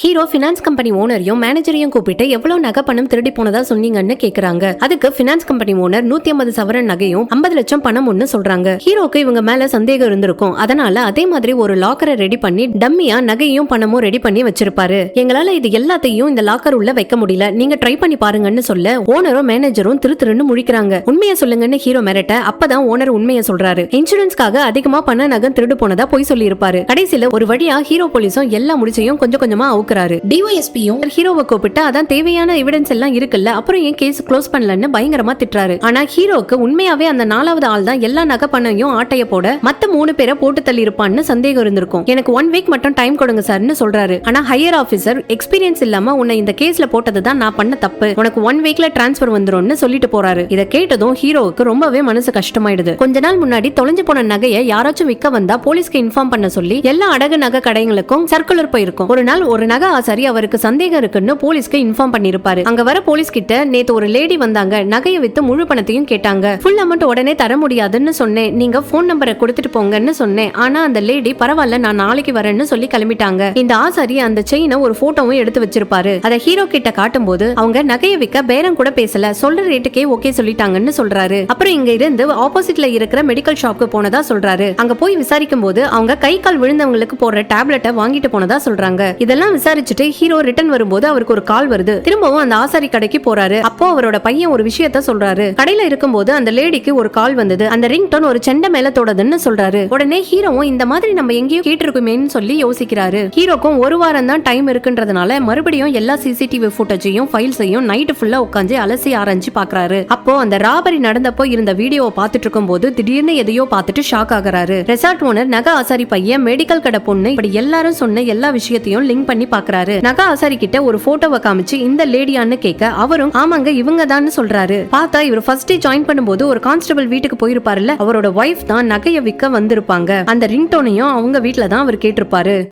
Hero finance company ஓனரையும் மேனேஜரையும் கூப்பிட்டு எவ்வளவு நகை பணம் திருடி போனதா சொன்னீங்கன்னு கேக்குறாங்க. அதுக்கு பினான்ஸ் கம்பெனி ஓனர் 150 சவரன் நகையும் 50 லட்சம் பணம் ஒன்னு சொல்றாங்க. ஹீரோக்கு இவங்க மேல சந்தேகம் இருந்திருக்கும். அதனால அதே மாதிரி ஒரு லாக்கரை ரெடி பண்ணி டம்மியா நகையும் பணமும் ரெடி பண்ணி வச்சிருப்பாரு. எங்களால இது எல்லாத்தையும் இந்த லாக்கர் உள்ள வைக்க முடியல, நீங்க ட்ரை பண்ணி பாருங்கன்னு சொல்ல ஓனரும் மேனேஜரும் திருன்னு முழிக்கிறாங்க. உண்மையை சொல்லுங்கன்னு ஹீரோ மிரட்ட அப்பதான் ஓனர் உண்மையை சொல்றாரு. இன்சூரன்ஸ்க்காக அதிகமா பண நகை திருடு போனதா போய் சொல்லி இருப்பாரு. கடைசியில ஒரு வழியா ஹீரோ போலீஸும் எல்லா முடிச்சையும் கொஞ்சம் கொஞ்சமா அவுக்குறாரு. டிஒஎஸ்பியும் ஹீரோவை கூப்பிட்டு அதான் தேவையான எவிடன்ஸ் எல்லாம் இருக்குல்ல, அப்புறம் ஏன் கேஸ் க்ளோஸ் பண்ணலன்னு பயங்கரமா திட்டுறாரு. ஆனா ஹீரோக்கு உண்மையாவே அந்த 4வது ஆள் தான் எல்லா நகை பணையும் ஆட்டைய போட மத்த 3 பேரை போட்டு தள்ளி இருப்பான்னு சந்தேகம் இருந்திருக்கும். எனக்கு 1 வீக் மட்டும் டைம் கொடுங்க சார்னு சொல்றாரு. ஆனா ஹையர் ஆபீசர் எக்ஸ்பீரியன்ஸ் இல்லாம உன்னை இந்த கேஸ்ல போட்டதுதான் நான் பண்ண தப்பு, உனக்கு 1 வீக்ல டிரான்ஸ்பர் வந்துரும்னு சொல்லிட்டு போறாரு. இத கேட்டதும் ஹீரோவுக்கு ரொம்பவே மனசு கஷ்டமாயிடுது. கொஞ்ச நாள் முன்னாடி தொலைஞ்சு போன நகையை யாராச்சும் விற்க வந்தா போலீஸ்க்கு இன்ஃபார்ம் பண்ண சொல்லி எல்லா அடகு நகை கடைகளுக்கும் சர்க்குலர் போயிருக்கும். ஒரு நாள் ஒரு நகை ஆசாரி அவருக்கு சந்தேகம் இருக்குன்னு போலீஸ்க்கு இன்ஃபார்ம் பண்ணிருப்பாரு. அங்க வர போலீஸ் கிட்ட நேத்து ஒரு லேடி வந்தாங்க, நகையை வித்து முழு பணத்தையும் கேட்டாங்க. ஃபுல் அமௌண்ட் உடனே தர முடியாதுன்னு சொன்னேன், நீங்க போன் நம்பரை கொடுத்துட்டு போங்கன்னு சொன்னேன். ஆனா அந்த லேடி பரவாயில்ல நான் நாளைக்கு வரேன்னு சொல்லி கிளம்பிட்டாங்க. இந்த ஆசாரி அந்த செயினை ஒரு போட்டோவும் எடுத்து வச்சிருப்பாரு. அதை ஹீரோ கிட்ட காட்டும் போது அவங்க நகையை விற்க பேரம் கூட பேசல, சொல்ற ரேட்டுக்கே ஓகே சொல்லிட்டாங்கன்னு சொல்றாரு. அப்புறம் இங்க இருந்து ஆப்போசிட்ல இருக்கிற மெடிக்கல் ஷாப்க்கு போனதா சொல்றாரு. அங்க போய் விசாரிக்கும் போது அவங்க கை கால் விழுந்தவங்களுக்கு போடுற டேப்லெட்டை வாங்கிட்டு போனதா சொல்றாங்க. இதெல்லாம் விசாரிச்சுட்டு ஹீரோ ரிட்டர்ன் வரும்போது அவருக்கு ஒரு கால் வருது. திரும்பவும் அந்த ஆசாரி கடைக்கு போறாரு. அப்போ அவரோட பையன் ஒரு விஷயத்த சொல்றாரு. கடையில இருக்கும்போது அந்த லேடிக்கு ஒரு கால் வந்தது, அந்த ரிங் டோன் ஒரு செண்டை மேல தொடுதுன்னு சொல்றாரு. உடனே ஹீரோவும் இந்த மாதிரி நம்ம எங்கேயோ கேட்டிருக்குமேன்னு சொல்லி யோசிக்கிறாரு. ஹீரோக்கும் ஒரு வாரம் தான் டைம் இருக்குன்றதுனால மறுபடியும் எல்லா சிசிடிவி ஃபுட்டேஜையும் ஃபைல்ஸையும் நைட் ஃபுல்லா உட்காந்து அலசி ஆராய்ச்சி பாக்குறாரு. அப்போ அந்த ராபரி நடந்தப்போ இருந்த வீடியோவை பார்த்துட்டு இருக்கும் போது திடீர்னு எதையோ பார்த்துட்டு ஷாக் ஆகுறாரு. ரெசார்ட் ஓனர், நகை ஆசாரி பையன், மெடிக்கல் கடை பொண்ணு, இப்படி எல்லாரும் சொன்ன எல்லா விஷயத்தையும் லிங்க் பண்ணி பாக்குறாரு. நகை ஆசாரி கிட்ட ஒரு போட்டோவை காமிச்சு இந்த லேடியான்னு கேட்க அவரும் ஆமாங்க இவங்க தான் சொல்றாரு. பார்த்தா இவர் ஃபர்ஸ்ட் டே ஜாயின் பண்ணும்போது ஒரு கான்ஸ்டபிள் வீட்டுக்கு போயிருப்பாருல்ல, அவரோட வைஃப் தான் நகையை விற்க வந்திருப்பாங்க. அந்த ரிங்டோனையும் அவங்க வீட்டுல தான் அவர் கேட்டிருப்பாரு.